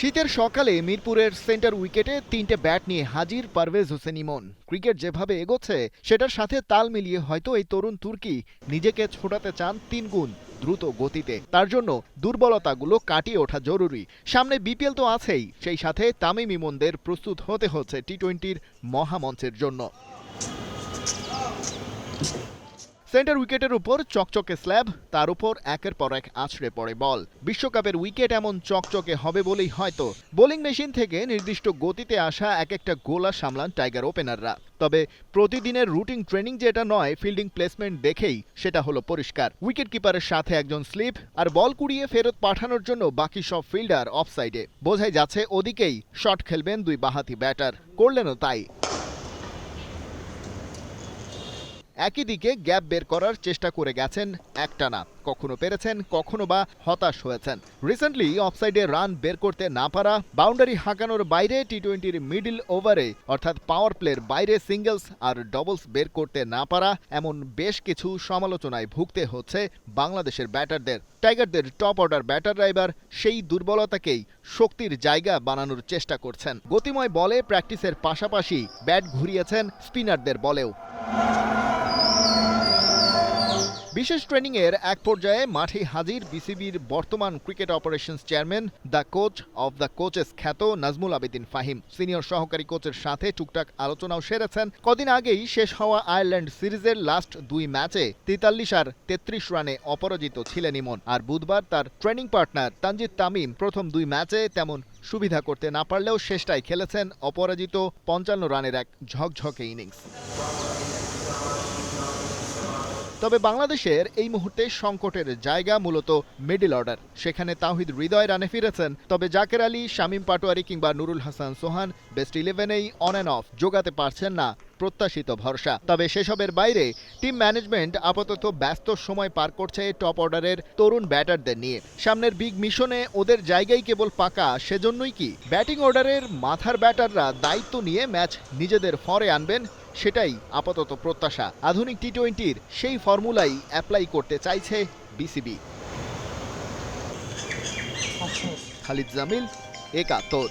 শীতের সকালে মিরপুরের সেন্টার উইকেটে ৩টে ব্যাট নিয়ে হাজির পারভেজ হোসেন ইমন। ক্রিকেট যেভাবে এগোচ্ছে সেটার সাথে তাল মিলিয়ে হয়তো এই তরুণ তুর্কি নিজেকে ছোটাতে চান ৩ গুণ দ্রুত গতিতে। তার জন্য দুর্বলতাগুলো কাটিয়ে ওঠা জরুরি। সামনে বিপিএল তো আছেই, সেই সাথে তামিম ইমনদের প্রস্তুত হতে হচ্ছে টি-20-র মহামঞ্চের জন্য। সেন্টার উইকেটের উপর চকচকে স্ল্যাব, তার উপর একের পর এক আছড়ে পড়ে বল। বিশ্বকাপের উইকেট এমন চকচকে হবে বলেই হয়তো বোলিং মেশিন থেকে নির্দিষ্ট গতিতে আসা এক একটা গোলা সামলান টাইগার ওপেনাররা। তবে প্রতিদিনের রুটিন ট্রেনিং যেটা নয়, ফিল্ডিং প্লেসমেন্ট দেখেই সেটা হলো পরিষ্কার। উইকেট কিপারের সাথে একজন স্লিপ আর বল কুড়িয়ে ফেরত পাঠানোর জন্য বাকি সব ফিল্ডার অফসাইডে। বোঝাই যাচ্ছে ওদিকেই শট খেলবেন দুই বাঁহাতি ব্যাটার, করলেনও তাই। একই দিকে গ্যাপ বের করার চেষ্টা করে গেছেন একটানা, কখনো পেরেছেন কখনো বা হতাশ হয়েছেন। রিসেন্টলি অফসাইডে রান বের করতে না পারা, বাউন্ডারি হাঁকানোর বাইরে টি-20-র মিডল ওভারে অর্থাৎ পাওয়ার প্লের বাইরে সিঙ্গলস আর ডবলস বের করতে না পারা, এমন বেশ কিছু সমালোচনায় ভুগতে হচ্ছে বাংলাদেশের ব্যাটারদের। টাইগারদের টপ অর্ডার ব্যাটাররা এবার সেই দুর্বলতাকেই শক্তির জায়গা বানানোর চেষ্টা করছেন। গতিময় বলে প্র্যাকটিসের পাশাপাশি ব্যাট ঘুরিয়েছেন স্পিনারদের বলেও। বিশেষ ট্রেনিংয়ের এক পর্যায়ে মাঠে হাজির বিসিবির বর্তমান cricket operations chairman, the coach of the coaches খ্যাত নাজমুল আবেদিন ফাহিম। সিনিয়র সহকারী কোচের সাথে টুকটাক আলোচনাও সেরেছেন। কদিন আগেই শেষ হওয়া আয়ারল্যান্ড সিরিজের লাস্ট 2 ম্যাচে 43 আর 33 রানে অপরাজিত ছিলেন ইমন। আর বুধবার তার ট্রেনিং পার্টনার তানজিদ তামিম প্রথম 2 ম্যাচে তেমন সুবিধা করতে না পারলেও শেষটায় খেলেছেন অপরাজিত 55 রানের এক ঝকঝকে ইনিংস। তবে বাংলাদেশের এই মুহূর্তে সংকটের জায়গা মূলত মিডল অর্ডার। সেখানে তাওহিদ হৃদয় রানে ফিরেছেন, তবে জাকের আলী, শামীম পাটোয়ারি কিংবা নুরুল হাসান সোহান বেস্ট 11-এই অন অ্যান্ড অফ জোগাতে পারছেন না প্রত্যাশিত ভরসা। তবে সেসবের বাইরে টিম ম্যানেজমেন্ট আপাতত ব্যস্ত সময় পার করছে টপ অর্ডারের তরুণ ব্যাটারদের নিয়ে। সামনের বিগ মিশনে ওদের জায়গায় কেবল পাকা, সেজন্যই কি ব্যাটিং অর্ডারের মাথার ব্যাটাররা দায়িত্ব নিয়ে ম্যাচ নিজেদের ফরে আনবেন, সেটাই আপাতত প্রত্যাশা। আধুনিক টি-20-র সেই ফর্মুলাই অ্যাপ্লাই করতে চাইছে বিসিবি। খালিদ জামিল, একাত্তর।